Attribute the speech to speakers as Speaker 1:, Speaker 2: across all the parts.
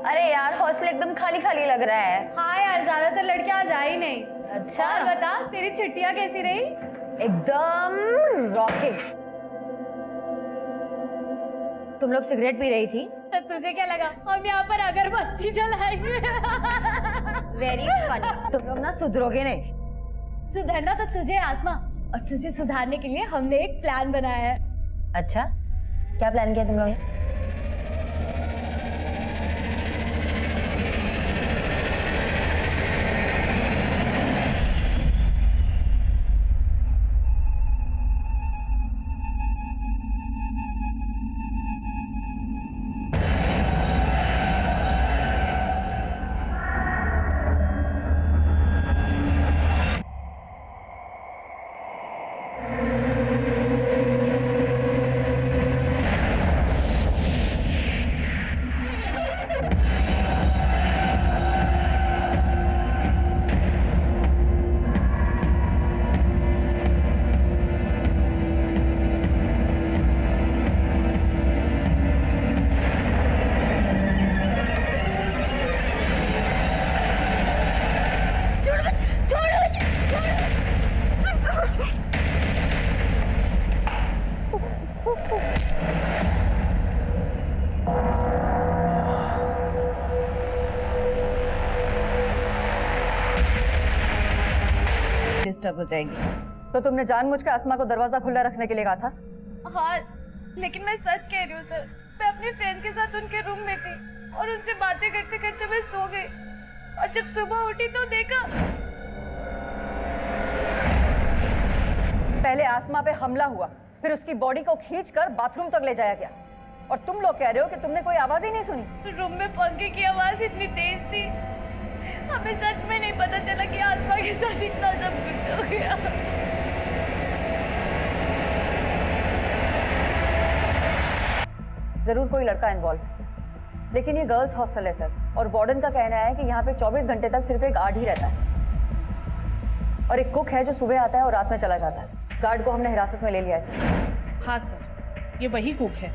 Speaker 1: अरे यार हॉस्टल एकदम खाली खाली लग रहा है।
Speaker 2: हाँ यार, ज्यादातर लड़कियां आज आई नहीं।
Speaker 1: अच्छा
Speaker 2: और बता, तेरी छुट्टियां कैसी रही?
Speaker 1: एकदम रॉकिंग। तुम लोग सिगरेट पी रही थी?
Speaker 2: तो तुझे क्या लगा हम यहाँ पर अगरबत्ती जलाएंगे?
Speaker 1: Very funny. तुम लोग ना सुधरोगे नहीं।
Speaker 2: सुधरना तो तुझे आसमा, और तुझे सुधारने के लिए हमने एक प्लान बनाया है।
Speaker 1: अच्छा, क्या प्लान किया तुम लोग ने?
Speaker 2: डिस्टर्ब हो जाएगी।
Speaker 3: तो तुमने जानबूझ के आसमा को दरवाजा खुला रखने के लिए कहा था?
Speaker 2: हाँ, लेकिन मैं सच कह रही हूँ सर। मैं अपने फ्रेंड के साथ उनके रूम में थी और उनसे बातें करते करते मैं सो गई, और जब सुबह उठी तो देखा।
Speaker 3: पहले आसमा पे हमला हुआ, फिर उसकी बॉडी को खींचकर बाथरूम तक ले जाया गया, और तुम लोग कह रहे हो कि तुमने कोई आवाज ही नहीं सुनी।
Speaker 2: रूम में पंखे की आवाज इतनी तेज थी, हमें सच में नहीं पता चला कि आसमा के साथ इतना सब कुछ हो गया।
Speaker 3: जरूर कोई लड़का इन्वॉल्व है, लेकिन ये गर्ल्स हॉस्टल है सर, और वार्डन का कहना है कि यहाँ पे 24 घंटे तक सिर्फ एक गार्ड ही रहता है, और एक कुक है जो सुबह आता है और रात में चला जाता है। गार्ड को हमने हिरासत में ले लिया है सर।
Speaker 4: हाँ सर, ये वही कुक है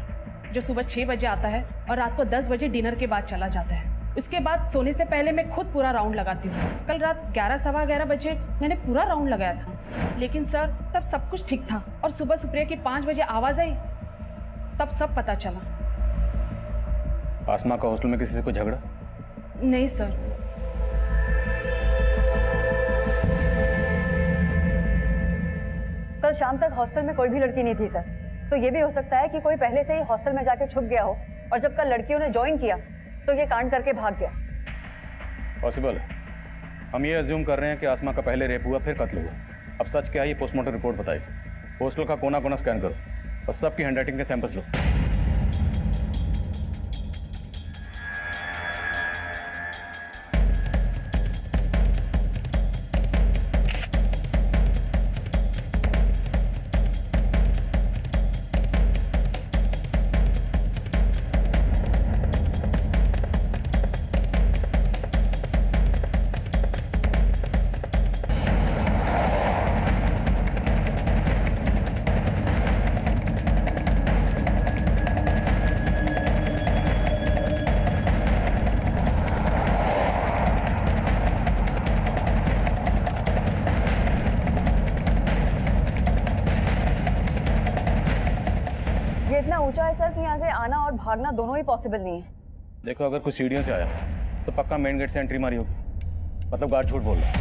Speaker 4: जो सुबह 6 बजे आता है और रात को 10 बजे डिनर के बाद चला जाता है। उसके बाद सोने से पहले मैं खुद पूरा राउंड लगाती हूँ। कल रात 11 सवा 11 बजे मैंने पूरा राउंड लगाया था, लेकिन सर तब सब कुछ ठीक था, और सुबह सुप्रिया की 5 बजे आवाज आई, तब सब पता चला।
Speaker 5: आसमा का हॉस्टल में किसी से कोई झगड़ा?
Speaker 4: नहीं सर।
Speaker 3: कल शाम तक हॉस्टल में कोई भी लड़की नहीं थी सर, तो ये भी हो सकता है कि कोई पहले से ही हॉस्टल में जाके छुप गया हो, और जब कल लड़कियों ने ज्वाइन किया तो ये कांड करके भाग गया।
Speaker 5: पॉसिबल है। हम ये अज्यूम कर रहे हैं कि आसमा का पहले रेप हुआ फिर कत्ल हुआ। अब सच क्या है ये पोस्टमार्टम रिपोर्ट बताएगी। हॉस्टल का कोना कोना स्कैन करो और सबकी हैंडराइटिंग के सैंपल्स लो।
Speaker 3: ये इतना ऊंचा है सर कि यहाँ से आना और भागना दोनों ही पॉसिबल नहीं है।
Speaker 5: देखो, अगर कोई सीढ़ियों से आया तो पक्का मेन गेट से एंट्री मारी होगी, मतलब गार्ड झूठ बोल रहा है।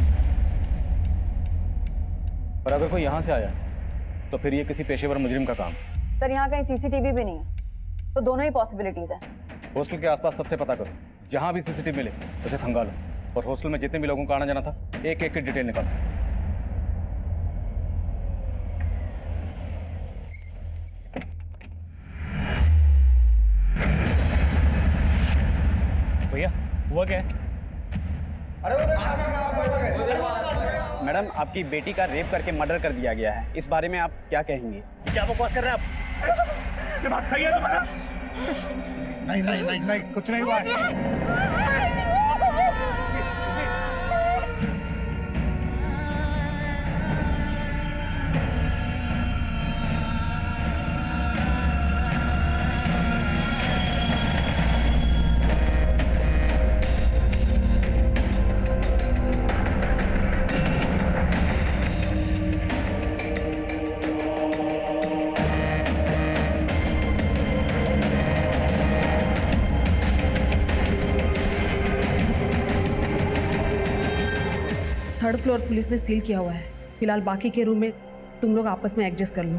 Speaker 5: पर अगर कोई यहाँ से आया तो फिर ये किसी पेशेवर मुजरिम का काम।
Speaker 3: सर यहाँ कहीं सीसीटीवी भी नहीं है, तो दोनों ही पॉसिबिलिटीज है।
Speaker 5: हॉस्टल के आसपास सबसे पता करो, जहाँ भी सीसीटीवी मिले उसे खंगालो, और हॉस्टल में जितने भी लोगों का आना जाना था एक एक की डिटेल निकालो।
Speaker 6: भैया हुआ क्या है?
Speaker 7: मैडम, आपकी बेटी का रेप करके मर्डर कर दिया गया है, इस बारे में आप क्या कहेंगे?
Speaker 6: क्या बकवास कर रहे हैं आप? ये बात सही है तुम्हारा? नहीं नहीं नहीं नहीं, कुछ नहीं हुआ है।
Speaker 4: 3rd फ्लोर पुलिस ने सील किया हुआ है। फिलहाल बाकी के रूम में तुम लोग आपस में एडजस्ट कर लो।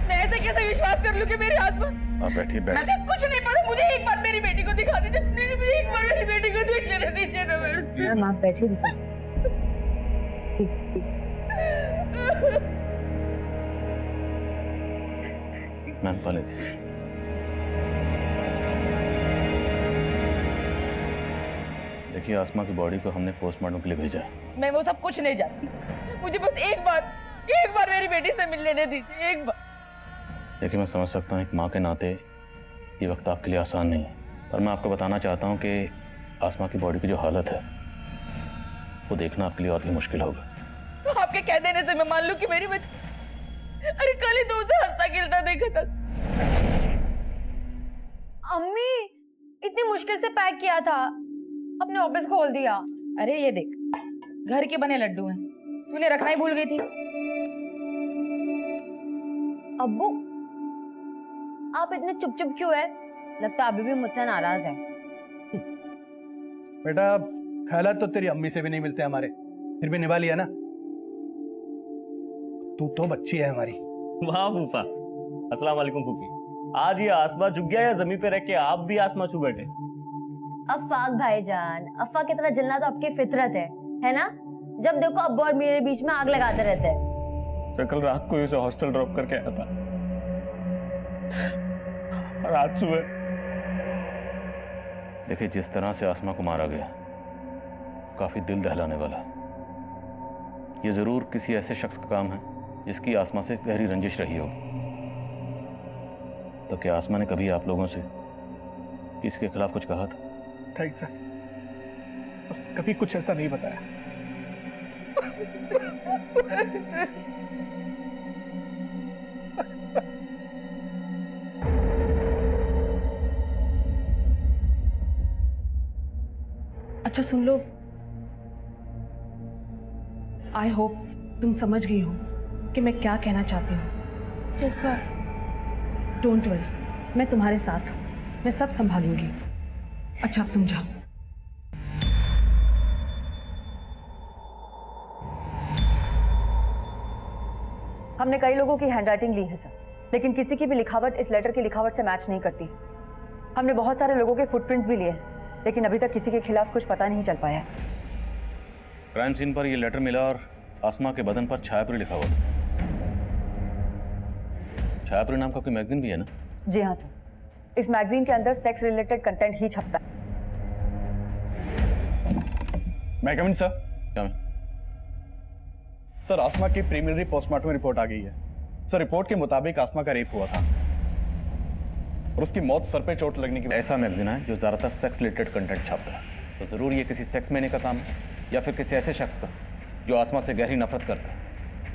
Speaker 2: मैं ऐसे कैसे विश्वास कर लूं कि मेरी आसमा?
Speaker 5: आप बैठिए
Speaker 2: मुझे कुछ नहीं पता, मुझे एक बार मेरी बेटी को दिखा दीजिए प्लीज, मुझे एक बार मेरी बेटी को देख लेने दीजिए ना मैडम।
Speaker 3: मैम आप बैठिए रिसा, प्लीज प्लीज।
Speaker 5: मैम पाले जी। देखिए आसमा की बॉडी को हमने पोस्टमार्टम के लिए भेजा है।
Speaker 2: मैं वो सब कुछ नहीं जानती, मुझे बस एक बार मेरी बेटी से मिल लेने दीजिए, एक बार।
Speaker 5: देखिए मैं समझ सकता हूँ एक माँ के नाते ये वक्त आपके लिए आसान नहीं है, पर मैं आपको बताना चाहता हूँ कि आसमा की बॉडी की जो हालत है वो देखना आपके लिए और भी मुश्किल होगा।
Speaker 2: आपके कह देने से मैं मान लूं कि मेरी बच्ची, अरे कल ही तो उसे हंसता खेलता देखा था।
Speaker 1: अम्मी इतनी मुश्किल से पैक किया था, अपने ऑफिस खोल दिया।
Speaker 2: अरे ये देख, घर के बने लड्डू हैं, तूने रखना ही भूल गई थी।
Speaker 1: अब्बू आप इतने चुप चुप क्यों है? लगता अभी भी मुझसे नाराज है।
Speaker 6: बेटा ख्यालात तो तेरी अम्मी से भी नहीं मिलते हमारे, फिर भी निभा लिया ना। तू तो बच्ची है हमारी।
Speaker 8: वाह फूफा, अस्सलाम वालेकुम फूफी। आज ये आसमा झुक गया या जमीन पे रह के आप भी आसमा छू बैठे?
Speaker 1: अफाक भाईजान, अफा की तरह जलना तो आपकी फितरत है ना? जब देखो अब्बू और मेरे बीच में आग लगाते रहते हैं।
Speaker 8: तो कल रात को उसे हॉस्टल ड्रॉप करके आया था और आज सुबह।
Speaker 5: देखिए जिस तरह से आसमा को मारा गया काफी दिल दहलाने वाला है। ये जरूर किसी ऐसे शख्स का काम है जिसकी आसमा से गहरी रंजिश रही होगी। तो क्या आसमा ने कभी आप लोगों से इसके खिलाफ कुछ कहा था?
Speaker 6: नहीं सर, उसने कभी कुछ ऐसा नहीं बताया।
Speaker 4: अच्छा सुन लो, आई होप तुम समझ गई हो कि मैं क्या कहना चाहती हूँ।
Speaker 2: इस बार
Speaker 4: डोंट वरी, मैं तुम्हारे साथ हूँ, मैं सब संभालूंगी। अच्छा अब तुम जाओ।
Speaker 3: हमने कई लोगों की हैंडराइटिंग ली है सर, लेकिन किसी की भी लिखावट इस लेटर की लिखावट से मैच नहीं करती। हमने बहुत सारे लोगों के फुटप्रिंट्स भी लिए हैं, लेकिन अभी तक किसी के खिलाफ कुछ पता नहीं चल पाया है।
Speaker 5: क्राइम सीन पर यह लेटर मिला और आसमा के बदन पर छायापुरी लिखा हुआ। छायापुरी नाम का कोई मैगजीन भी है ना?
Speaker 3: जी हाँ सर, इस मैगजीन के अंदर सेक्स रिलेटेड कंटेंट ही छपता है।
Speaker 9: मैं कमिंग सर?
Speaker 5: क्या मैं?
Speaker 9: सर आसमा की प्रीलिमिनरी पोस्टमार्टम रिपोर्ट आ गई है। सर रिपोर्ट के मुताबिक आसमा का रेप हुआ था और उसकी मौत सर पे चोट लगने की वजह।
Speaker 5: ऐसा मैगजीन है जो ज़्यादातर सेक्स रिलेटेड कंटेंट छापता है, तो ज़रूर ये किसी सेक्स मैने का काम है या फिर किसी ऐसे शख्स का जो आसमा से गहरी नफरत करता है,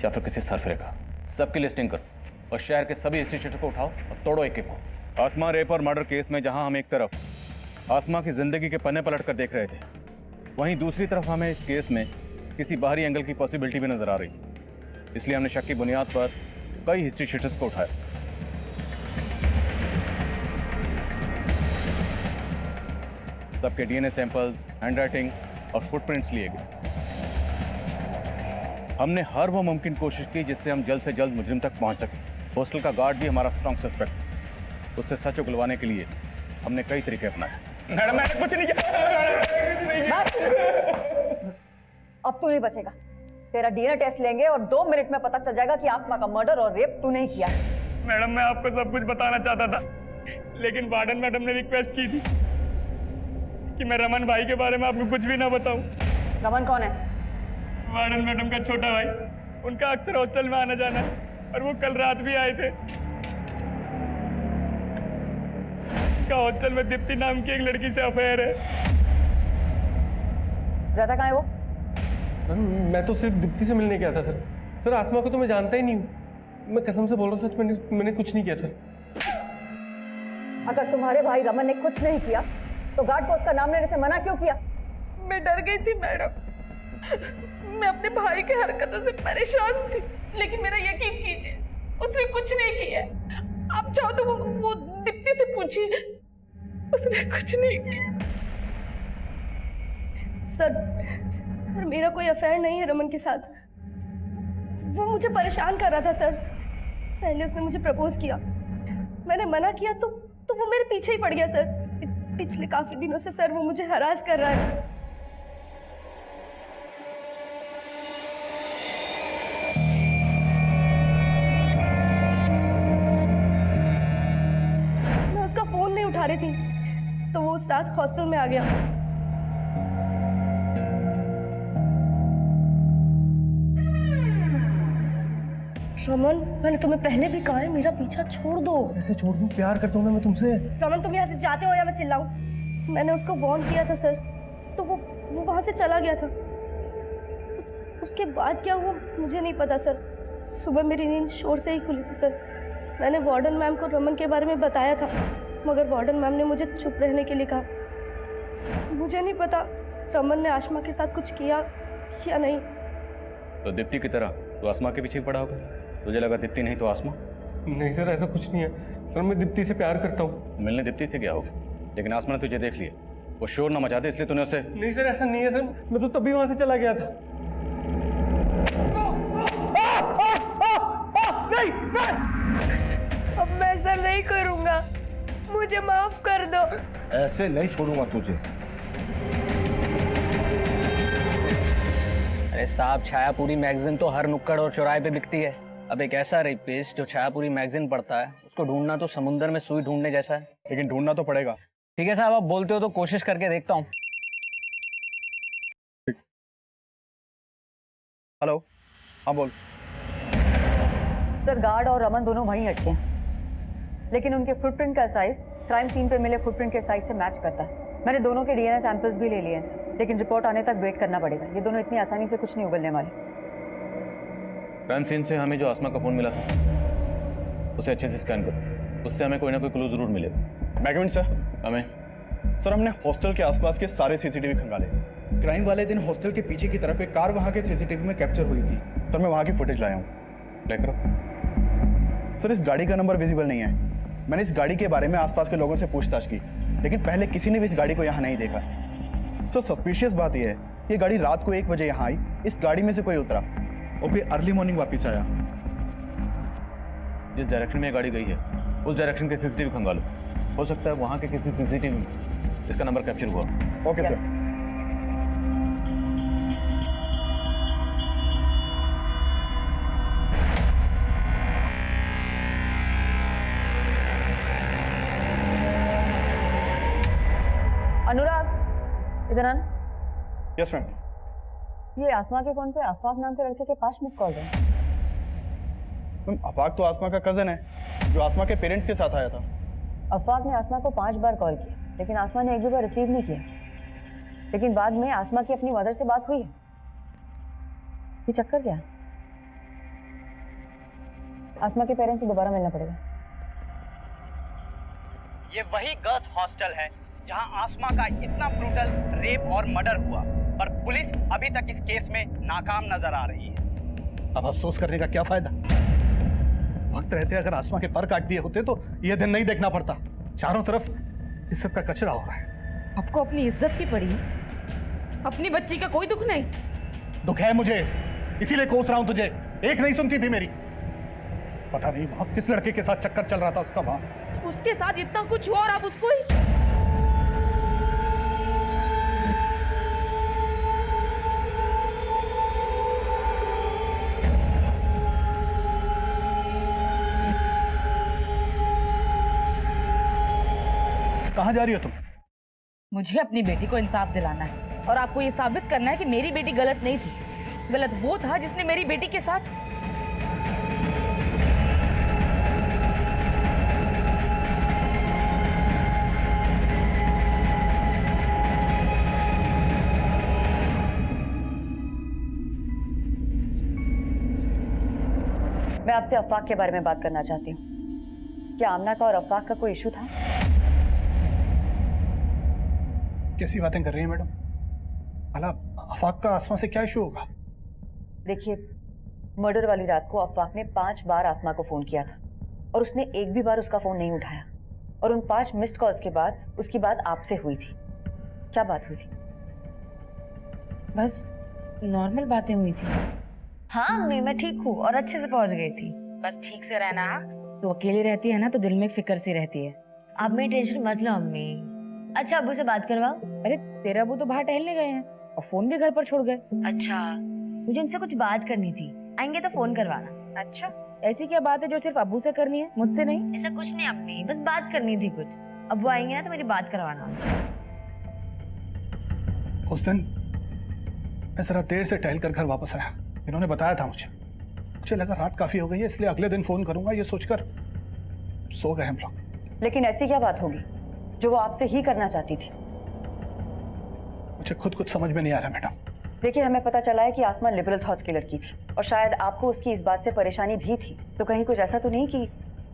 Speaker 5: या फिर किसी सरफरे का। सबकी लिस्टिंग करो और शहर के सभी इंस्टीट्यूट को उठाओ और तोड़ो एक एक को। आसमा रेप और मर्डर केस में जहां हम एक तरफ आसमा की जिंदगी के पन्ने पलट कर देख रहे थे, वहीं दूसरी तरफ हमें इस केस में किसी बाहरी एंगल की पॉसिबिलिटी भी नजर आ रही थी। इसलिए हमने शक की बुनियाद पर कई हिस्ट्री शीटर्स को उठाया। सबके डीएनए सैंपल्स, हैंडराइटिंग और फुटप्रिंट्स लिए गए। हमने हर वो मुमकिन कोशिश की जिससे हम जल्द से जल्द मुजरिम तक पहुंच सकें। हॉस्टल का गार्ड भी हमारा स्ट्रॉन्ग सस्पेक्ट। उससे सच उगलवाने के लिए हमने कई तरीके अपनाए।
Speaker 8: मैडम मैंने कुछ नहीं किया।
Speaker 3: अब तू नहीं बचेगा। तेरा डीएनए टेस्ट लेंगे और 2 मिनट में पता चल जाएगा कि आसमा का मर्डर और रेप तू नहीं किया है।
Speaker 8: मैडम मैं आपको सब कुछ बताना चाहता था, लेकिन वार्डन मैडम ने रिक्वेस्ट की थी कि मैं रमन भाई के बारे में आपको कुछ भी ना बताऊं।
Speaker 3: रमन कौन है?
Speaker 8: वार्डन मैडम का छोटा भाई, उनका अक्सर हॉस्टल में आना जाना और वो कल रात भी आए थे। उनका हॉस्टल में दीप्ति नाम की एक लड़की से अफेयर है।
Speaker 3: रहता कहाँ है वो?
Speaker 10: मैं तो सिर्फ दीप्ति से मिलने गया था सर। सर आसमा को तो मैं जानता ही नहीं हूँ, मैं कसम से बोल रहा हूँ, सच मैंने कुछ नहीं किया सर।
Speaker 3: अगर तुम्हारे भाई रमन ने कुछ नहीं किया तो गार्ड को उसका नाम लेने से मना क्यों किया?
Speaker 2: मैं डर गई थी मैडम, मैं अपने भाई के हरकतों से परेशान थी, लेकिन मेरा यकीन कीजिए
Speaker 4: उसने कुछ नहीं किया है। आप चाहो तो वो दीप्ति से पूछिए, उसने कुछ नहीं किया।
Speaker 2: सर मेरा कोई अफेयर नहीं है रमन के साथ। वो मुझे परेशान कर रहा था सर। पहले उसने मुझे प्रपोज किया, मैंने मना किया तो वो मेरे पीछे ही पड़ गया सर। पिछले काफी दिनों से सर वो मुझे हरास कर रहा है। मैं उसका फोन नहीं उठा रही थी तो वो उस रात हॉस्टल में आ गया। रमन, मैंने तुम्हें पहले भी कहा है मेरा पीछा छोड़ दो।
Speaker 10: ऐसे छोड़ दूं? प्यार करता हूँ ना मैं तुमसे।
Speaker 2: रमन, तुम यहाँ से जाते हो या मैं चिल्लाऊं? मैंने उसको वार्न किया था सर, तो वो वहाँ से चला गया था। उसके बाद क्या हुआ मुझे नहीं पता सर। सुबह मेरी नींद शोर से ही खुली थी सर। मैंने वार्डन मैम को रमन के बारे में बताया था, मगर वार्डन मैम ने मुझे चुप रहने के लिए कहा। मुझे नहीं पता रमन ने आसमा के साथ कुछ किया या नहीं।
Speaker 5: तो दीप्ति की तरह तो आसमा के पीछे पड़ा होगा। तुझे लगा दीप्ति नहीं तो आसमा?
Speaker 10: नहीं सर, ऐसा कुछ नहीं है सर, मैं दीप्ति से प्यार करता हूँ।
Speaker 5: मिलने दीप्ति से गया होगा, लेकिन आसमा ने तुझे देख लिया। वो शोर ना मचा दे इसलिए तूने उसे।
Speaker 10: नहीं सर, ऐसा नहीं है सर, मैं तो तभी वहां से चला गया था।
Speaker 6: नहीं,
Speaker 2: अब मैं ऐसा नहीं करूँगा, मुझे माफ कर दो।
Speaker 6: ऐसे नहीं छोड़ूंगा तुझे।
Speaker 11: अरे साहब, छायापुरी मैगजीन तो हर नुक्कड़ और चौराहे पे बिकती है। अब एक ऐसा रेपिस्ट जो छायापुरी मैगजीन पढ़ता है, उसको ढूंढना तो समुद्र में सुई ढूंढने जैसा है।
Speaker 9: लेकिन ढूंढना तो पड़ेगा।
Speaker 11: ठीक है साहब, आप बोलते हो तो कोशिश करके देखता हूँ।
Speaker 9: हेलो, हाँ बोल।
Speaker 3: सर, गार्ड और रमन दोनों वहीं अटके हैं, लेकिन उनके फुटप्रिंट का साइज क्राइम सीन पे मिले फुटप्रिंट के साइज से मैच करता है। मैंने दोनों के डीएनए सैंपल्स भी ले लिए हैं सर, लेकिन रिपोर्ट आने तक वेट करना पड़ेगा। ये दोनों इतनी आसानी से कुछ नहीं उगलने वाले।
Speaker 5: क्राइम सीन से हमें जो आसमा का फोन मिला था उसे अच्छे से स्कैन करो, उससे हमें कोई ना कोई क्लू जरूर मिलेगा।
Speaker 9: मैगविन सर।
Speaker 5: हमें
Speaker 9: सर, हमने हॉस्टल के आसपास के सारे सीसीटीवी खंगाले।
Speaker 6: क्राइम वाले दिन हॉस्टल के पीछे की तरफ एक कार वहां के सीसीटीवी में कैप्चर हुई थी।
Speaker 9: सर, मैं वहां की फुटेज लाया हूँ।
Speaker 5: लेकर
Speaker 9: सर, इस गाड़ी का नंबर विजिबल नहीं है। मैंने इस गाड़ी के बारे में आसपास के लोगों से पूछताछ की, लेकिन पहले किसी ने भी इस गाड़ी को यहाँ नहीं देखा। सर, सस्पिशियस बात यह है, ये गाड़ी रात को 1 बजे यहाँ आई, इस गाड़ी में से कोई उतरा
Speaker 6: और फिर अर्ली मॉर्निंग वापस आया।
Speaker 5: जिस डायरेक्शन में ये गाड़ी गई है उस डायरेक्शन के सीसीटीवी खंगालो। हो सकता है वहाँ के किसी सीसीटीवी में इसका नंबर कैप्चर हुआ।
Speaker 9: Okay sir.
Speaker 3: अनुराग, इधर आना।
Speaker 9: Yes ma'am.
Speaker 3: ये आसमा के फोन पे अफवाक नाम के लड़के के 5 मिस कॉल है।
Speaker 9: मैम, अफाक तो आसमा का कजन है जो आसमा के पेरेंट्स के साथ आया था।
Speaker 3: अफवाक ने आसमा को 5 बार कॉल किया, लेकिन आसमा ने एक भी बार रिसीव नहीं किया। लेकिन बाद में आसमा की अपनी मदर से बात हुई है। ये चक्कर क्या है? आसमा के पेरेंट्स से दोबारा मिलना पड़ेगा।
Speaker 7: ये वही गर्ल्स हॉस्टल है जहां आसमा का इतना ब्रूटल रेप और मर्डर हुआ, पर पुलिस अभी तक इस केस में नाकाम नजर आ रही है।
Speaker 6: अब अफसोस करने का क्या फायदा? वक्त रहते अगर आसमा के पर काट दिए होते तो यह दिन नहीं देखना पड़ता। चारों तरफ इज्जत का कचरा हो रहा है।
Speaker 4: आपको अपनी इज्जत की पड़ी, अपनी बच्ची का कोई दुख नहीं।
Speaker 6: दुख है मुझे, इसीलिए कोस रहा हूं तुझे। एक नहीं सुनती थी मेरी। पता नहीं वहां किस लड़के के साथ चक्कर चल रहा था उसका। वहां
Speaker 4: उसके साथ इतना कुछ हुआ और आप उसको ही।
Speaker 6: कहां जा रही हो तुम?
Speaker 4: मुझे अपनी बेटी को इंसाफ दिलाना है और आपको ये साबित करना है कि मेरी बेटी गलत नहीं थी। गलत वो था जिसने मेरी बेटी के साथ।
Speaker 3: मैं आपसे अफवाक के बारे में बात करना चाहती हूँ। क्या आमना का और अफवाक का कोई इशू था?
Speaker 6: कैसी बातें कर रही हैं मैडम? भला अफाक का आसमा से क्या इशू होगा?
Speaker 3: देखिए, मर्डर वाली रात को अफाक ने 5 बार आसमा को फोन किया था और उसने एक भी बार उसका फोन नहीं उठाया। और उन 5 मिस्ड कॉल्स के बाद उसकी बात आपसे हुई थी। क्या बात हुई थी?
Speaker 4: बस नॉर्मल बातें हुई थी।
Speaker 1: हाँ अम्मी, मैं ठीक हूँ और अच्छे से पहुंच गई थी।
Speaker 12: बस ठीक से रहना। तो अकेली रहती है ना तो दिल में फिक्र सी रहती है।
Speaker 1: आप मेरी टेंशन मत लो अम्मी। अच्छा अब्बू से बात करवाओ।
Speaker 12: अरे तेरा अबू तो बाहर टहलने गए हैं और फोन भी घर पर छोड़ गए।
Speaker 1: अच्छा, मुझे उनसे कुछ बात करनी थी, आएंगे तो फोन करवाना।
Speaker 12: अच्छा, ऐसी क्या बात है जो सिर्फ अबू से करनी है, मुझसे नहीं?
Speaker 1: ऐसा कुछ नहीं अम्मी, बस बात करनी थी कुछ। अब्बू आएंगे ना तो मेरी बात करवाना उनसे।
Speaker 6: उस दिन मैं जरा देर से टहल कर घर वापस आया। इन्होंने बताया था मुझे लगा रात काफी हो गई है, इसलिए अगले दिन फोन करूंगा ये सोचकर सो गए हम लोग।
Speaker 3: लेकिन ऐसी क्या बात होगी जो वो आपसे ही करना चाहती थी?
Speaker 6: मुझे खुद कुछ समझ में नहीं आ रहा मैडम।
Speaker 3: देखिए, हमें पता चला है कि आसमा लिबरल थॉट्स की लड़की थी और शायद आपको उसकी इस बात से परेशानी भी थी। तो कहीं कुछ ऐसा तो नहीं कि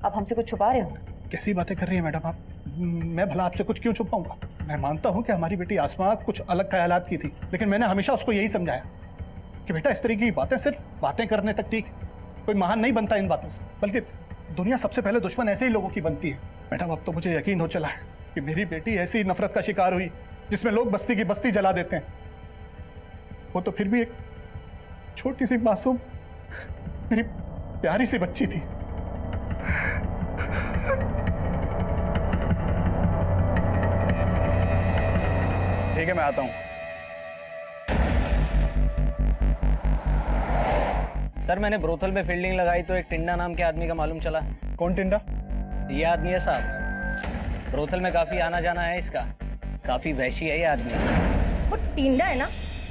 Speaker 3: आप हमसे कुछ छुपा रहे हो?
Speaker 6: कैसी बातें कर रही है मैडम आप? मैं भला आपसे कुछ क्यों छुपाऊंगा? मैं मानता हूं कि हमारी बेटी आसमा कुछ अलग ख्यालात की थी, लेकिन मैंने हमेशा उसको यही समझाया कि बेटा इस तरीके की बातें सिर्फ बातें करने तक ठीक, कोई महान नहीं बनता इन बातों से, बल्कि दुनिया सबसे पहले दुश्मन ऐसे ही लोगों की बनती है। मैडम अब तो मुझे यकीन हो चला है कि मेरी बेटी ऐसी नफरत का शिकार हुई जिसमें लोग बस्ती की बस्ती जला देते हैं। वो तो फिर भी एक छोटी सी मासूम मेरी प्यारी सी बच्ची थी।
Speaker 9: ठीक है, मैं आता हूं।
Speaker 11: सर मैंने ब्रोथल में फील्डिंग लगाई तो एक टिंडा नाम के आदमी का मालूम चला।
Speaker 9: कौन टिंडा?
Speaker 11: ये आदमी है साहब, ब्रोथल में काफी आना जाना है इसका, काफी वहशी है ये आदमी।
Speaker 12: वो टिंडा है ना,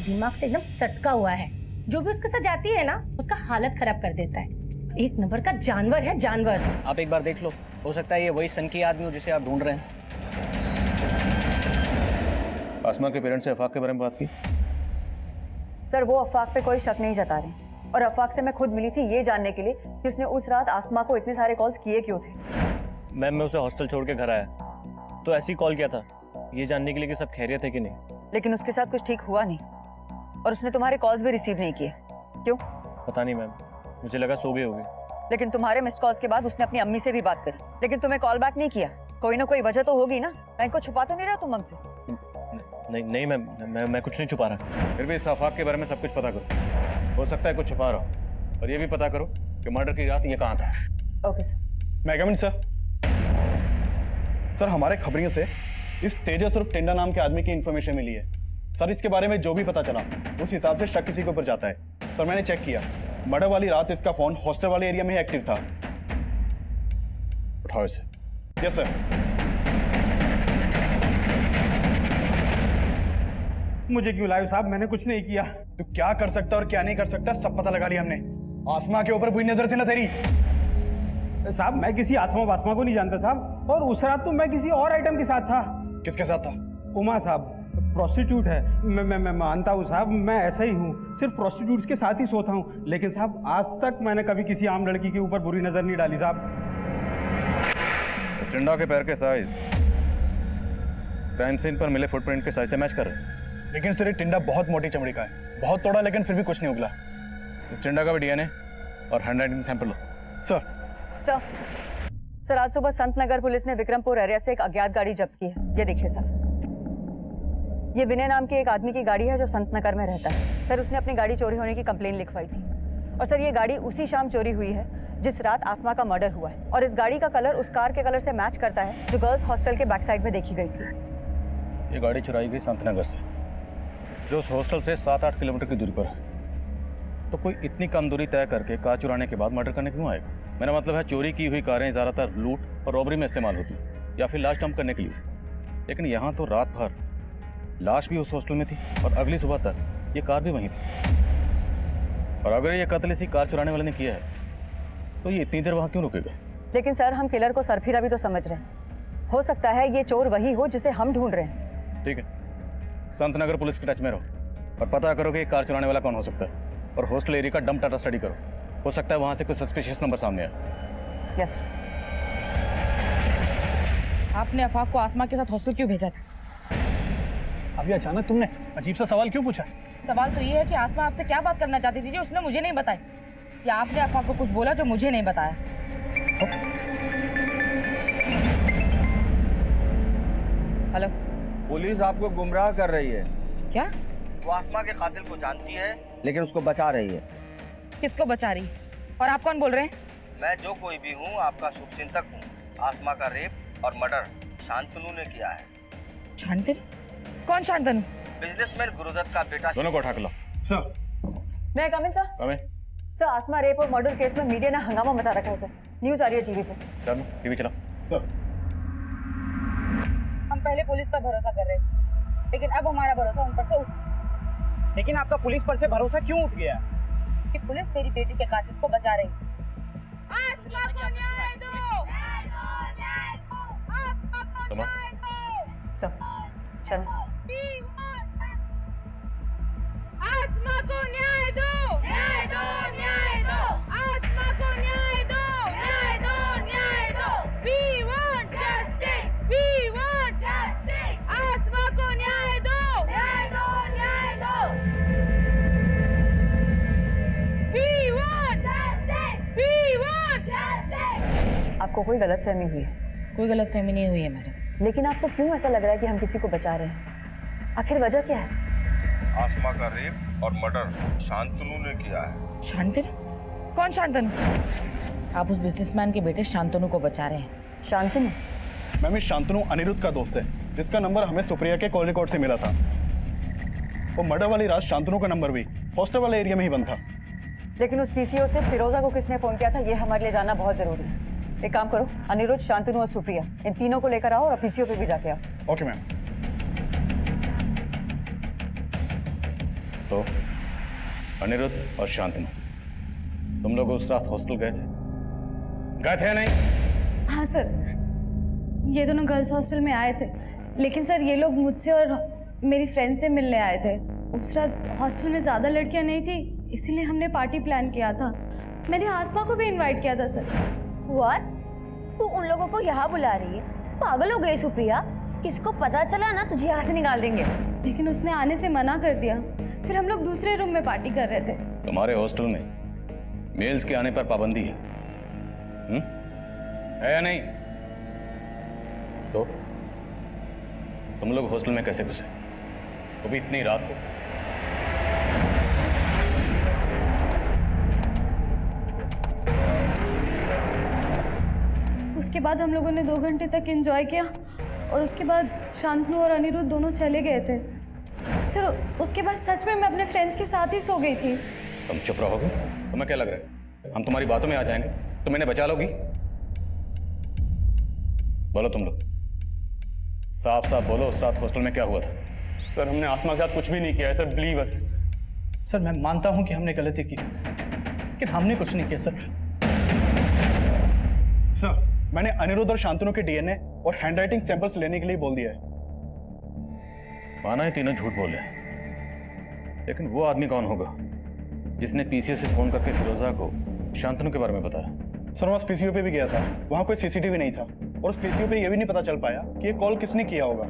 Speaker 12: दिमाग से एकदम सटका हुआ है। जो भी उसके साथ जाती है ना उसका हालत खराब कर देता है। एक नंबर का जानवर है, जानवर।
Speaker 11: आप एक बार देख लो, हो सकता है ये वही सनकी आदमी हो जिसे आप ढूंढ रहे हैं।
Speaker 5: आसमा के पेरेंट्स से अफाक के बारे में बात की?
Speaker 3: सर वो अफाक पे कोई शक नहीं जता रहे और अफाक से मैं खुद मिली थी ये जानने के लिए कि उसने उस रात आसमा को इतने सारे कॉल्स किए क्यों थे।
Speaker 10: मैम मैं उसे हॉस्टल छोड़ के घर आया तो ऐसे ही कॉल किया था, ये जानने के लिए कि सब खैरियत है कि नहीं।
Speaker 3: लेकिन उसके साथ कुछ ठीक हुआ नहीं और उसने तुम्हारे कॉल्स भी रिसीव नहीं किए। क्यों?
Speaker 10: पता नहीं मैम, मुझे लगा सो गए होगे।
Speaker 3: लेकिन तुम्हारे मिस्ड कॉल्स के बाद उसने अपनी अम्मी से भी बात करी, लेकिन तुम्हें कॉल बैक नहीं किया। कोई ना कोई वजह तो होगी ना, कहीं को छुपा तो नहीं रहा तुम हमसे?
Speaker 10: नहीं मैम, मैं कुछ नहीं छुपा रहा।
Speaker 5: फिर भी इस अफाक के बारे में सब कुछ पता करो, हो सकता है कुछ छुपा रहा हो। और ये भी पता करो कि मर्डर की रात ये कहाँ था।
Speaker 3: Okay sir.
Speaker 9: मैं कम इन सर। सर हमारे खबरियों से इस तेजस और टिंडा नाम के आदमी की इंफॉर्मेशन मिली है। सर इसके बारे में जो भी पता चला उस हिसाब से शक किसी के ऊपर जाता है। सर मैंने चेक किया, मर्डर वाली रात इसका फोन हॉस्टल वाले एरिया में ही एक्टिव था।
Speaker 5: उठाओ इसे।
Speaker 9: Yes sir.
Speaker 8: मुझे क्यों लाए साहब? मैंने कुछ नहीं किया।
Speaker 9: तू क्या कर सकता और क्या नहीं कर सकता सब पता लगा लिया हमने। आसमा के ऊपर बुरी नजर थी ना तेरी।
Speaker 8: साहब मैं किसी आसमा वासमा को नहीं जानता साहब, और उस रात तो मैं किसी और आइटम के साथ था।
Speaker 9: किसके साथ था?
Speaker 8: उमा साहब, प्रोस्टिट्यूट है। मैं मानता हूँ साहब, मैं ऐसा ही हूँ, सिर्फ प्रोस्टिट्यूट्स के साथ ही सोता हूँ। लेकिन साहब आज तक मैंने कभी किसी आम लड़की के ऊपर बुरी नजर नहीं डाली साहब।
Speaker 5: टिंडा के पैर के साइज क्राइम सीन पर मिले फुटप्रिंट के साइज से मैच कर रहे हैं।
Speaker 9: लेकिन सर ये टिंडा बहुत मोटी चमड़ी का है, बहुत तोड़ा लेकिन फिर भी कुछ नहीं उगला।
Speaker 5: इस टिंडा का भी डीएनए और हैंडराइटिंग सैंपल लो।
Speaker 3: सर सर आज सुबह संत नगर पुलिस ने विक्रमपुर एरिया से एक अज्ञात गाड़ी जब्त की है। ये देखिए सर, ये विनय नाम के एक आदमी की गाड़ी है जो संत नगर में रहता है। सर उसने अपनी गाड़ी चोरी होने की कंप्लेन लिखवाई थी और सर ये गाड़ी उसी शाम चोरी हुई है जिस रात आसमा का मर्डर हुआ है। और इस गाड़ी का कलर उस कार के कलर से मैच करता है जो गर्ल्स हॉस्टल के बैक साइड में देखी गई थी।
Speaker 5: ये गाड़ी चुराई गई संत नगर से, जो उस हॉस्टल से 7-8 किलोमीटर की दूरी पर है। तो कोई इतनी कम दूरी तय करके कार चुराने के बाद मर्डर करने क्यों आएगा? मेरा मतलब है चोरी की हुई कारें ज़्यादातर लूट और रॉबरी में इस्तेमाल होती या फिर लाश डंप करने के लिए। लेकिन यहाँ तो रात भर लाश भी उस हॉस्टल में थी और अगली सुबह तक ये कार भी वहीं थी। और अगर ये कत्ल इसी कार चुराने वाले ने किया है तो ये इतनी देर वहाँ क्यों रुकेगा?
Speaker 3: लेकिन सर हम किलर को सरफिरा भी तो समझ रहे हैं। हो सकता है ये चोर वही हो जिसे हम ढूंढ रहे हैं।
Speaker 5: ठीक है, संत नगर पुलिस के टच में रहो और पता करो कि कार चुराने वाला कौन हो सकता है। और हॉस्टल एरिया का डंप डाटा स्टडी करो, हो सकता है वहाँ से कोई सस्पिशियस नंबर सामने आए।
Speaker 3: यस।
Speaker 12: आपने अफाक को आसमा के साथ हॉस्टल क्यों भेजा था?
Speaker 6: अभी अचानक तुमने अजीब सा सवाल क्यों पूछा?
Speaker 12: सवाल तो ये है कि आसमा आपसे क्या बात करना चाहती थी जो उसने मुझे नहीं बताई।
Speaker 13: या आपने अफवाह को कुछ बोला जो मुझे नहीं बताया? हेलो,
Speaker 7: पुलिस आपको गुमराह कर रही है।
Speaker 13: क्या?
Speaker 7: वो आसमा के कातिल को जानती है लेकिन उसको बचा रही है।
Speaker 13: किसको बचा रही? और आप कौन बोल रहे हैं?
Speaker 7: मैं जो कोई भी हूँ आपका शुभचिंतक हूँ। आसमा का रेप और मर्डर शांतनु ने किया है।
Speaker 13: शांतनु? कौन शांतनु?
Speaker 7: बिजनेसमैन गुरुदत्त का बेटा।
Speaker 5: दोनों को उठा के लो।
Speaker 6: सर
Speaker 3: मैं कमिंग सर।
Speaker 5: कमें।
Speaker 3: सर आसमा रेप और मर्डर केस में मीडिया ने हंगामा मचा रखा है सर। न्यूज आ रही है टीवी पे।
Speaker 5: चलो टीवी चला।
Speaker 13: हम पहले पुलिस पर भरोसा कर रहे थे, लेकिन अब हमारा भरोसा उन पर से उठ।
Speaker 7: लेकिन आपका पुलिस पर से भरोसा क्यों उठ गया?
Speaker 13: कि पुलिस मेरी बेटी के कातिल को बचा रही।
Speaker 2: आसमा को न्याय दो!
Speaker 5: सुमा।
Speaker 3: सर शर्मा।
Speaker 2: आसमा को न्याय दो! न्याय दो! न्याय दो! आसमा को न्याय दो! न्याय दो! न्याय दो! We want justice! We want justice! आसमा को न्याय दो! न्याय दो! न्याय दो! We want justice! We want justice!
Speaker 3: आपको कोई गलतफहमी हुई है?
Speaker 13: कोई गलतफहमी नहीं हुई है मैडम।
Speaker 3: लेकिन आपको क्यों ऐसा लग रहा है कि हम किसी को बचा रहे हैं? आखिर वजह क्या है?
Speaker 14: आसमा का रेप और मर्डर शांतनु ने किया है।
Speaker 13: शांतनु? कौन शांतनु? आप उस बिजनेसमैन के बेटे शांतनु को बचा रहे हैं।
Speaker 3: शांतनु?
Speaker 9: मैम, इस शांतनु अनिरुद्ध का दोस्त है, जिसका नंबर हमें सुप्रिया के कॉल रिकॉर्ड से मिला था। वो मर्डर वाली रात शांतनु का नंबर भी हॉस्टल वाले एरिया में ही बंद था।
Speaker 3: लेकिन उस पीसीओ से फिरोजा को किसने फोन किया था, ये हमारे लिए जानना बहुत जरूरी है। एक काम करो, अनिरुद्ध, शांतनु और सुप्रिया, इन तीनों को लेकर आओ और पीसीओ पे भी जाके आओ।
Speaker 9: Okay ma'am.
Speaker 5: तो अनिरुद्ध और शांतनु, तुम लोग उस रात हॉस्टल गए थे नहीं?
Speaker 2: हाँ सर, ये दोनों गर्ल्स हॉस्टल में आए थे, लेकिन सर ये लोग मुझसे और मेरी फ्रेंड से मिलने आए थे। उस रात हॉस्टल में ज़्यादा लड़कियां नहीं थी, इसीलिए हमने पार्टी प्लान किया था। मैंने आसमा को भी इनवाइट किया था सर।
Speaker 1: व्हाट? तू उन लोगों को यहाँ बुला रही है? पागल हो गई सुप्रिया? किसको पता चला ना तुझे यहाँ से निकाल देंगे।
Speaker 2: लेकिन उसने आने से मना कर दिया। फिर हम लोग दूसरे रूम में पार्टी कर रहे थे।
Speaker 5: तुम्हारे हॉस्टल में मेल्स के आने पर पाबंदी है, है या नहीं? तो तुम लोग हॉस्टल में कैसे घुसे, वो भी इतनी रात को?
Speaker 2: उसके बाद हम लोगों ने 2 घंटे तक एंजॉय किया और उसके बाद शांतनु और अनिरुद्ध दोनों चले गए थे। सर उसके बाद सच में मैं अपने फ्रेंड्स के साथ ही सो गई थी।
Speaker 5: तुम चुप रहोगे? तुम्हें क्या लग रहा है हम तुम्हारी बातों में आ जाएंगे? तुम इन्हें बचा लोगी? बोलो तुम लोग, साफ साफ बोलो, उस रात हॉस्टल में क्या हुआ था?
Speaker 10: सर हमने आसमा के साथ कुछ भी नहीं किया है सर, बिलीव अस।
Speaker 9: सर मैं मानता हूं कि हमने गलती की, लेकिन हमने कुछ नहीं किया सर। सर मैंने अनिरुद्ध और शांतनु के डीएनए और हैंडराइटिंग सैंपल्स लेने के लिए बोल दिया है।
Speaker 5: माना है तीनों झूठ बोले, लेकिन वो आदमी कौन होगा जिसने पीसीओ से फोन करके फिरोजा को शांतनु के बारे में बताया?
Speaker 9: सर मैं उस पीसीओ पे भी गया था, वहां कोई सीसीटीवी नहीं था और उस पीसीओ पे ये भी नहीं पता चल पाया कि ये कॉल किसने किया होगा।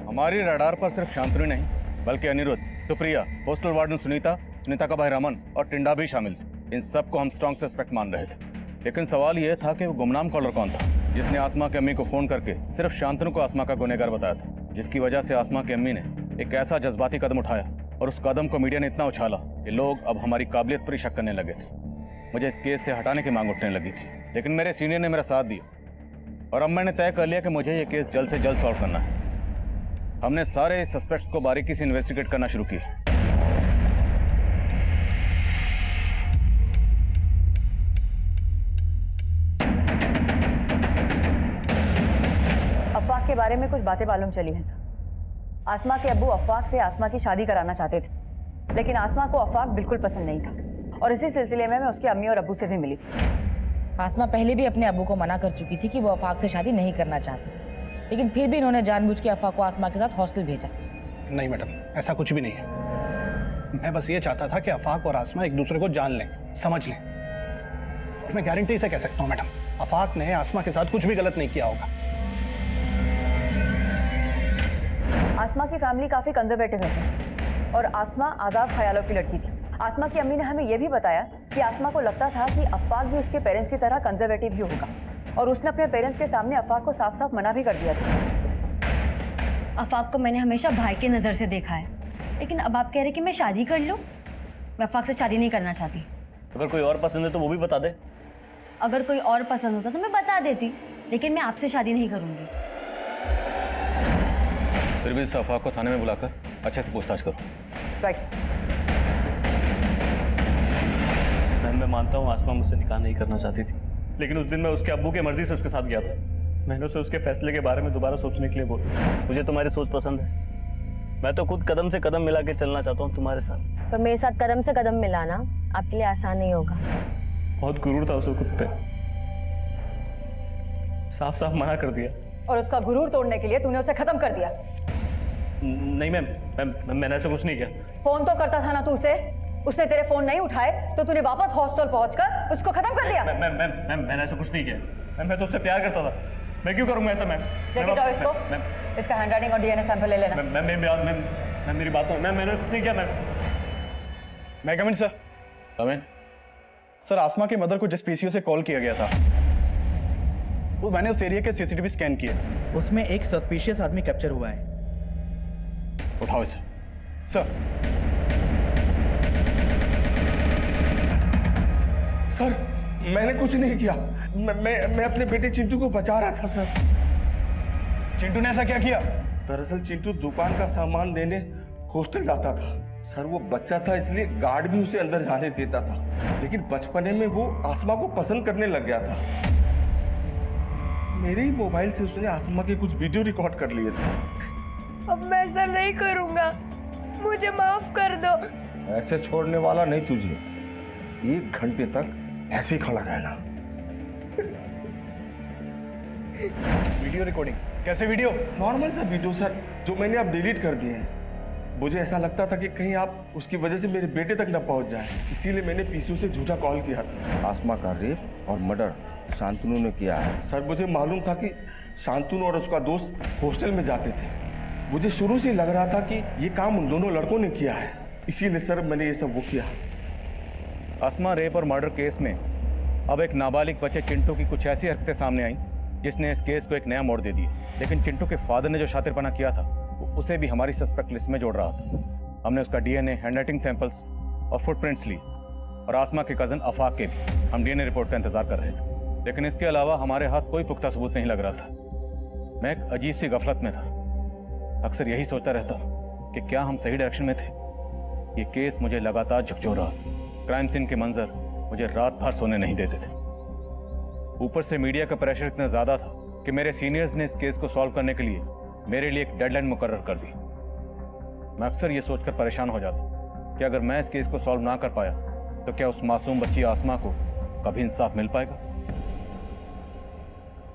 Speaker 5: हमारी रडार पर सिर्फ शांतनु नहीं बल्कि अनिरुद्ध, सुप्रिया, हॉस्टल वार्डन सुनीता, सुनीता का भाई रमन और टिंडा भी शामिल थे। इन सबको हम स्ट्रॉन्ग सस्पेक्ट मान रहे थे, लेकिन सवाल यह था कि वो गुमनाम कॉलर कौन था जिसने आसमा की अम्मी को फोन करके सिर्फ शांतनु को आसमा का गुनहगार बताया था, जिसकी वजह से आसमा की अम्मी ने एक ऐसा जज्बाती कदम उठाया और उस कदम को मीडिया ने इतना उछाला कि लोग अब हमारी काबिलियत पर ही शक करने लगे थे। मुझे इस केस से हटाने की मांग उठने लगी थी, लेकिन मेरे सीनियर ने मेरा साथ दिया और अब मैंने तय कर लिया कि मुझे ये केस जल्द से जल्द सॉल्व करना है। हमने सारे सस्पेक्ट को बारीकी से इन्वेस्टिगेट करना शुरू किया।
Speaker 3: अफवाक के बारे में कुछ बातें मालूम चली हैं सर। आसमा के अब्बू अफवाक से आसमा की शादी कराना चाहते थे, लेकिन आसमा को अफवाक बिल्कुल पसंद नहीं था और इसी सिलसिले में मैं उसकी अम्मी और अब्बू से भी मिली थी।
Speaker 13: आसमा पहले भी अपने अब्बू को मना कर चुकी थी कि वो अफाक से शादी नहीं करना चाहती, लेकिन फिर भी इन्होंने जानबूझ के अफाक को आसमा के साथ हॉस्टल भेजा।
Speaker 6: नहीं मैडम, ऐसा कुछ भी नहीं है। मैं बस ये चाहता था कि अफाक और आसमा एक दूसरे को जान लें, समझ लें। और मैं गारंटी से कह सकता हूँ मैडम, अफाक ने आसमा के साथ कुछ भी गलत नहीं किया होगा।
Speaker 3: आसमा की फैमिली काफी कंजर्वेटिव है सर और आसमा आजाद ख्यालों की लड़की थी। आसमा की अम्मी ने हमें यह भी बताया कि आसमा को लगता था कि अफाक भी उसके पेरेंट्स की तरह कंजर्वेटिव ही होगा, और उसने अपने पेरेंट्स के सामने अफाक को साफ साफ मना भी कर दिया था।
Speaker 1: अफाक को मैंने हमेशा भाई की नज़र से देखा है, लेकिन अब आप कह रहे कि मैं शादी कर लूँ? मैं अफाक से शादी नहीं करना चाहती।
Speaker 11: अगर कोई और पसंद है तो वो भी बता दे।
Speaker 1: अगर कोई और पसंद होता तो मैं बता देती, लेकिन मैं आपसे शादी नहीं करूँगी।
Speaker 5: फिर भी इस अफवाह को थाने में बुलाकर अच्छे से पूछताछ करो।
Speaker 3: राइट।
Speaker 11: मैं मानता हूँ आसमा मुझसे निकाह नहीं करना चाहती थी, लेकिन उस दिन मैं उसके अब्बू की मर्जी से उसके साथ गया था। मैंने उसे उसके फैसले के बारे में दोबारा सोचने के लिए बोला। मुझे तुम्हारी सोच पसंद है, मैं तो खुद कदम से कदम मिला के चलना चाहता हूँ तुम्हारे साथ।
Speaker 1: पर मेरे साथ कदम से कदम मिलाना आपके लिए आसान नहीं होगा।
Speaker 11: बहुत गुरूर था उसे खुद पे, साफ साफ मना कर दिया।
Speaker 3: और उसका गुरूर तोड़ने के लिए तूने उसे खत्म कर दिया।
Speaker 11: नहीं मैम, मैंने ऐसा कुछ नहीं किया।
Speaker 3: फोन तो करता था ना तू उसे, उसने तेरे फोन नहीं उठाए तो तूने वापस हॉस्टल पहुंचकर उसको खत्म कर दिया।
Speaker 11: मैम मैंने ऐसा कुछ नहीं किया। मैम मैं तो उससे प्यार करता था, मैं क्यों करूंगा ऐसा? मैम
Speaker 3: लेके जाओ इसको, इसका हैंडराइटिंग और डीएनए सैंपल ले लेना।
Speaker 11: मैम मेरी बात मैम मैंने कुछ नहीं किया।
Speaker 9: मैं कमिन सर।
Speaker 5: कमिन
Speaker 9: सर, आसमा के मदर को जिस पीसीओ से कॉल किया गया था वो मैंने उस एरिया के सीसीटीवी स्कैन किए, उसमें एक सस्पिशियस आदमी कैप्चर हुआ है।
Speaker 5: उठाओ इसे।
Speaker 9: सर।
Speaker 14: सर मैंने कुछ नहीं किया, मैं अपने बेटे चिंटू को बचा रहा था सर।
Speaker 9: चिंटू ने ऐसा क्या किया?
Speaker 14: दरअसल चिंटू दुकान का सामान लेने हॉस्टल जाता था सर। वो बच्चा था इसलिए गार्ड भी उसे अंदर जाने देता था, लेकिन बचपने में वो आसमा को पसंद करने लग गया था। मेरे ही मोबाइल से उसने आसमा के कुछ वीडियो रिकॉर्ड कर लिए थे।
Speaker 2: अब मैं ऐसा नहीं करूंगा, मुझे माफ कर दो।
Speaker 14: ऐसे छोड़ने वाला नहीं तुझे, 1 घंटे तक ऐसे ही खड़ा रहना।
Speaker 9: Video recording? कैसे वीडियो?
Speaker 14: नॉर्मल सा वीडियो सर, जो मैंने अब डिलीट कर दिए हैं। मुझे ऐसा लगता था कि कहीं आप उसकी वजह से मेरे बेटे तक न पहुंच जाए, इसीलिए मैंने पीसू से झूठा कॉल किया था। आसमा का रेप और मर्डर शांतनु ने किया है सर। मुझे मालूम था कि शांतनु और उसका दोस्त हॉस्टल में जाते थे। मुझे शुरू से लग रहा था कि ये काम उन दोनों लड़कों ने किया है, इसीलिए सर मैंने ये सब वो किया।
Speaker 5: आसमा रेप और मर्डर केस में अब एक नाबालिग बच्चे चिंटू की कुछ ऐसी हरकतें सामने आई जिसने इस केस को एक नया मोड़ दे दिया। लेकिन चिंटू के फादर ने जो शातिरपना किया था उसे भी हमारी सस्पेक्ट लिस्ट में जोड़ रहा था। हमने उसका डीएनए, हैंडराइटिंग सैंपल्स और फुटप्रिंट्स ली, और आसमा के कजन अफाक के भी हम डीएनए रिपोर्ट का इंतजार कर रहे थे। लेकिन इसके अलावा हमारे हाथ कोई पुख्ता सबूत नहीं लग रहा था। मैं एक अजीब सी गफलत में था। अक्सर यही सोचता रहता कि क्या हम सही डायरेक्शन में थे। ये केस मुझे लगातार झकझोर रहा। क्राइम सीन के मंजर मुझे रात भर सोने नहीं देते थे। ऊपर से मीडिया का प्रेशर इतना ज्यादा था कि मेरे सीनियर्स ने इस केस को सॉल्व करने के लिए मेरे लिए एक डेडलाइन मुकर्रर कर दी। मैं अक्सर ये सोचकर परेशान हो जाता कि अगर मैं इस केस को सॉल्व ना कर पाया तो क्या उस मासूम बच्ची आसमा को कभी इंसाफ मिल पाएगा?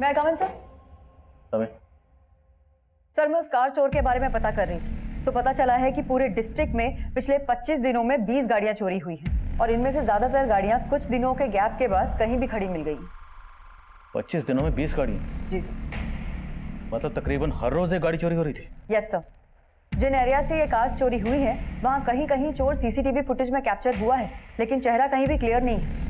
Speaker 3: मैं कमिन सर? सर, मैं उस कार चोर के बारे में पता कर रही थी तो पता चला है कि पूरे डिस्ट्रिक्ट में पिछले 25 दिनों में 20 गाड़ियां चोरी हुई हैं, और इनमें से ज्यादातर गाड़ियां कुछ दिनों के गैप के बाद कहीं भी खड़ी मिल गई।
Speaker 5: 25 दिनों में 20 गाड़ियां?
Speaker 3: जी सर।
Speaker 5: मतलब तकरीबन हर रोज एक गाड़ी चोरी हो रही थी?
Speaker 3: Yes sir. जिन एरिया से ये कार्स चोरी हुई है वहां कहीं कहीं चोर सीसीटीवी फुटेज में कैप्चर हुआ है, लेकिन चेहरा कहीं भी क्लियर नहीं है।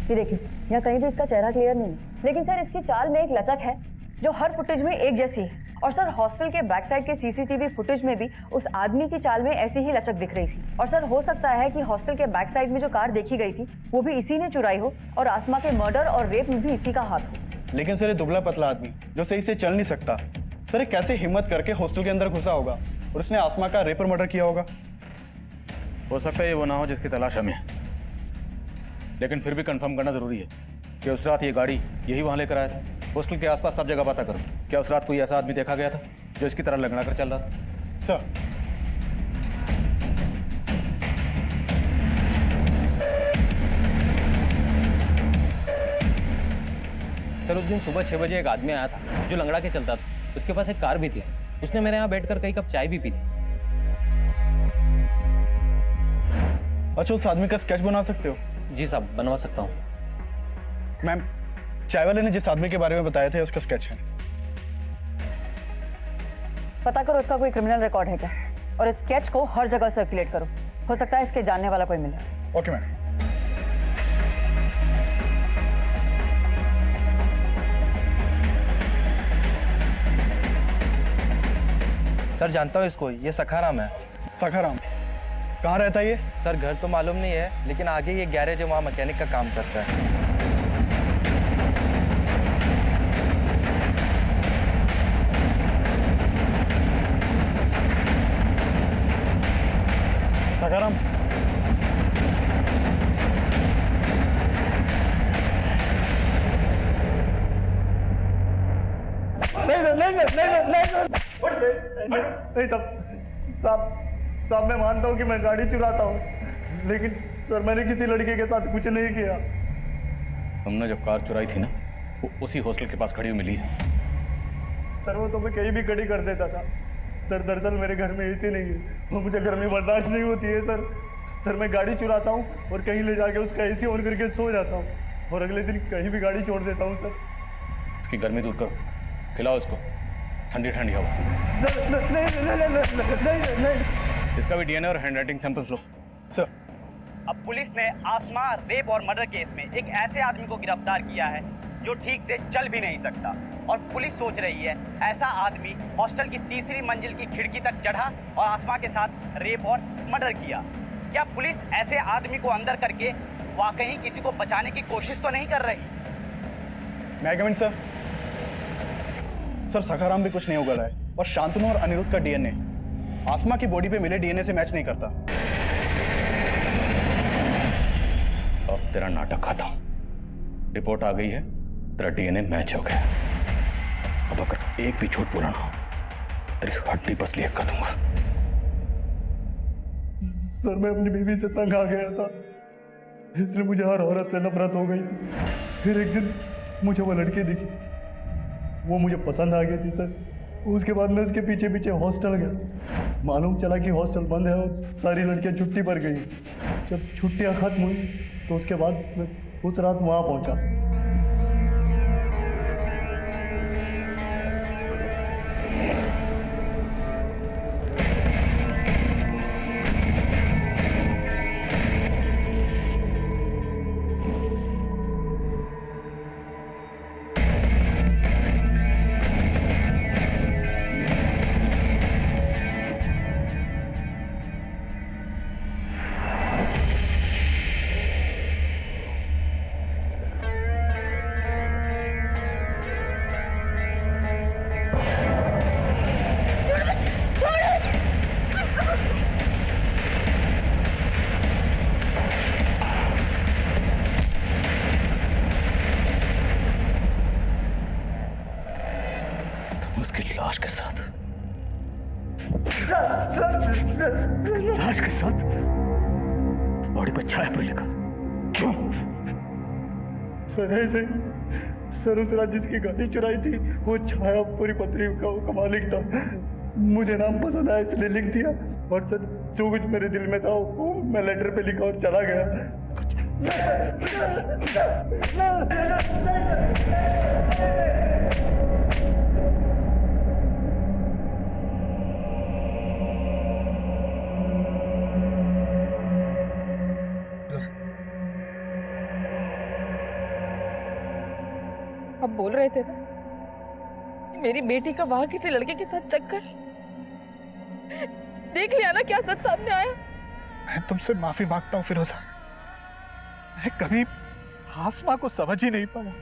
Speaker 3: ये देखिए सर, यहाँ कहीं भी इसका चेहरा क्लियर नहीं है, लेकिन सर इसकी चाल में एक लचक है जो हर फुटेज में एक जैसी है। और सर हॉस्टल के बैक साइड के सीसीटीवी फुटेज में भी उस आदमी की चाल में ऐसी ही लचक दिख रही थी। और सर हो सकता है कि हॉस्टल के बैक साइड में जो कार देखी गई थी वो भी इसी ने चुराई हो, और आसमा के मर्डर और रेप में भी इसी का हाथ हो।
Speaker 9: लेकिन सर ये दुबला पतला आदमी जो सही से चल नहीं सकता, सर ये कैसे हिम्मत करके हॉस्टल के अंदर घुसा होगा और उसने आसमा का रेप और मर्डर किया होगा?
Speaker 5: हो सकता है ये वो ना हो जिसकी तलाश हमें, लेकिन फिर भी कंफर्म करना जरूरी है कि उस रात ये गाड़ी यही वहां लेकर आया था। हॉस्टल के आसपास सब जगह पता करो, क्या उस रात कोई ऐसा आदमी देखा गया था जो इसकी तरह लगना कर चल रहा था?
Speaker 9: सर
Speaker 11: सर उस दिन सुबह 6 बजे एक आदमी आया था जो लंगड़ा के चलता था। उसके पास एक कार भी थी। उसने मेरे यहाँ बैठकर कई कप चाय भी पी थी।
Speaker 9: अच्छा, उस आदमी का स्केच बना सकते हो?
Speaker 11: जी साहब, बनवा सकता हूँ।
Speaker 9: मैम, चाय वाले ने जिस आदमी के बारे में बताया था उसका स्केच है।
Speaker 3: पता करो उसका कोई क्रिमिनल रिकॉर्ड है क्या, और इस स्केच को हर जगह सर्कुलेट करो। हो सकता है इसके जानने वाला कोई मिले।
Speaker 6: Okay madam.
Speaker 15: सर जानता हूँ इसको, ये सखाराम है।
Speaker 9: सखाराम कहाँ रहता है ये?
Speaker 15: सर घर तो मालूम नहीं है, लेकिन आगे ये गैरेज है, वहाँ मैकेनिक का काम करता है।
Speaker 9: सखाराम
Speaker 8: नहीं साहब मैं मानता हूँ कि मैं गाड़ी चुराता हूँ, लेकिन सर मैंने किसी लड़के के साथ कुछ नहीं किया।
Speaker 5: तुमने जो कार चुराई थी ना, वो उसी हॉस्टल के पास खड़ी हुई मिली है।
Speaker 8: सर वो तो मैं कहीं भी खड़ी कर देता था। सर दरअसल मेरे घर में एसी नहीं है, वो मुझे गर्मी बर्दाश्त नहीं होती है सर। सर मैं गाड़ी चुराता हूँ और कहीं ले जाके उसका एसी ऑन करके सो जाता हूँ, और अगले दिन कहीं भी गाड़ी छोड़ देता हूँ सर।
Speaker 5: इसकी गर्मी दूर करो, खिलाओ इसको ठंडी ठंडी हवा।
Speaker 8: नहीं।
Speaker 5: इसका भी डीएनए और हैंडराइटिंग सैंपल्स लो।
Speaker 9: सर
Speaker 7: अब पुलिस ने आसमा रेप और मर्डर केस में एक ऐसे आदमी को गिरफ्तार किया है जो ठीक से चल भी नहीं सकता, और पुलिस सोच रही है ऐसा आदमी हॉस्टल की तीसरी मंजिल की खिड़की तक चढ़ा और आसमा के साथ रेप और मर्डर किया। क्या पुलिस ऐसे आदमी को अंदर करके वाकई किसी को बचाने की कोशिश तो नहीं कर रही?
Speaker 9: मैं कमिंग सर। सर सखाराम भी कुछ नहीं उगल रहा है, और शांतनु और अनिरुद्ध का डीएनए आसमा की बॉडी पे मिले डीएनए से मैच नहीं करता।
Speaker 5: अब तेरा नाटक खत्म, रिपोर्ट आ गई है, तेरा डीएनए मैच हो गया। अब अगर एक भी झूठ बोला ना, तेरी हड्डी पसली कर दूंगा।
Speaker 8: सर मैं अपनी बीवी से तंग आ गया था, इसलिए मुझे हर औरत से नफरत हो गई थी। फिर एक दिन मुझे वो लड़की दिखी, वो मुझे पसंद आ गई थी सर। उसके बाद मैं उसके पीछे पीछे हॉस्टल गया। मालूम चला कि हॉस्टल बंद है और सारी लड़कियां छुट्टी पर गई। जब छुट्टियां खत्म हुई तो उसके बाद मैं उस रात वहाँ पहुँचा।
Speaker 5: उसकी लाश के साथ बॉडी पर छाया पर लिखा क्यों?
Speaker 8: सर ऐसे सर उस रात जिसकी गाड़ी चुराई थी वो छायापुरी पत्री का मालिक था। मुझे नाम पसंद आया इसलिए लिख दिया, और सर जो कुछ मेरे दिल में था वो मैं लेटर पे लिखा और चला गया।
Speaker 13: अब बोल रहे थे ना मेरी बेटी का वहां किसी लड़के के साथ चक्कर, देख लिया ना क्या सच सामने आया।
Speaker 6: मैं तुमसे माफी मांगता हूँ फिरोजा, मैं कभी आसमा को समझ ही नहीं पाया।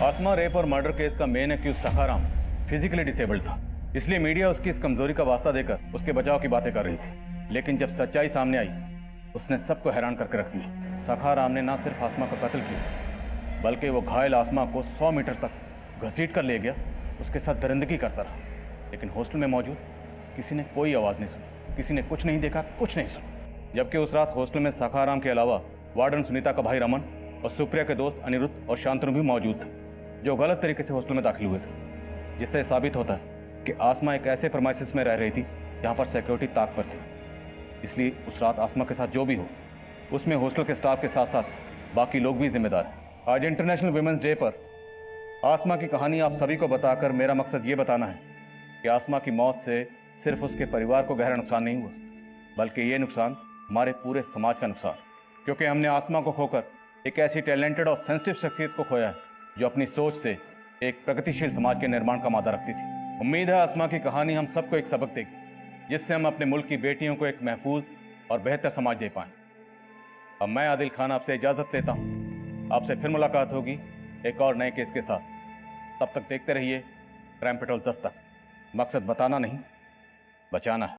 Speaker 5: आसमा रेप और मर्डर केस का main accused Sakharam physically disabled था, इसलिए मीडिया उसकी इस कमजोरी का वास्ता देकर उसके बचाव की बातें कर रही थी। लेकिन जब सच्चाई सामने आई, उसने सबको हैरान करके रख दिया। सखाराम ने ना सिर्फ आसमा का कत्ल किया, बल्कि वो घायल आसमा को 100 मीटर तक घसीट कर ले गया, उसके साथ दरिंदगी करता रहा। लेकिन हॉस्टल में मौजूद किसी ने कोई आवाज़ नहीं सुनी, किसी ने कुछ नहीं देखा, कुछ नहीं सुना। जबकि उस रात हॉस्टल में सखाराम के अलावा वार्डन सुनीता का भाई रमन और सुप्रिया के दोस्त अनिरुद्ध और शांतनु भी मौजूद थे, जो गलत तरीके से हॉस्टल में दाखिल हुए थे, जिससे साबित होता है कि आसमा एक ऐसे प्रमाइसिस में रह रही थी जहाँ पर सिक्योरिटी ताक पर थी। इसलिए उस रात आसमा के साथ जो भी हो, उसमें हॉस्टल के स्टाफ के साथ साथ बाकी लोग भी जिम्मेदार हैं। आज इंटरनेशनल वुमेंस डे पर आसमा की कहानी आप सभी को बताकर मेरा मकसद ये बताना है कि आसमा की मौत से सिर्फ उसके परिवार को गहरा नुकसान नहीं हुआ, बल्कि ये नुकसान हमारे पूरे समाज का नुकसान, क्योंकि हमने आसमा को खोकर एक ऐसी टैलेंटेड और सेंसिटिव शख्सियत को खोया है जो अपनी सोच से एक प्रगतिशील समाज के निर्माण का मादा रखती थी। उम्मीद है आसमा की कहानी हम सबको एक सबक देगी, जिससे हम अपने मुल्क की बेटियों को एक महफूज और बेहतर समाज दे पाएं। अब मैं आदिल खान आपसे इजाज़त लेता हूँ। आपसे फिर मुलाकात होगी एक और नए केस के साथ। तब तक देखते रहिए क्राइम पेट्रोल 10 तक। मकसद बताना नहीं, बचाना है।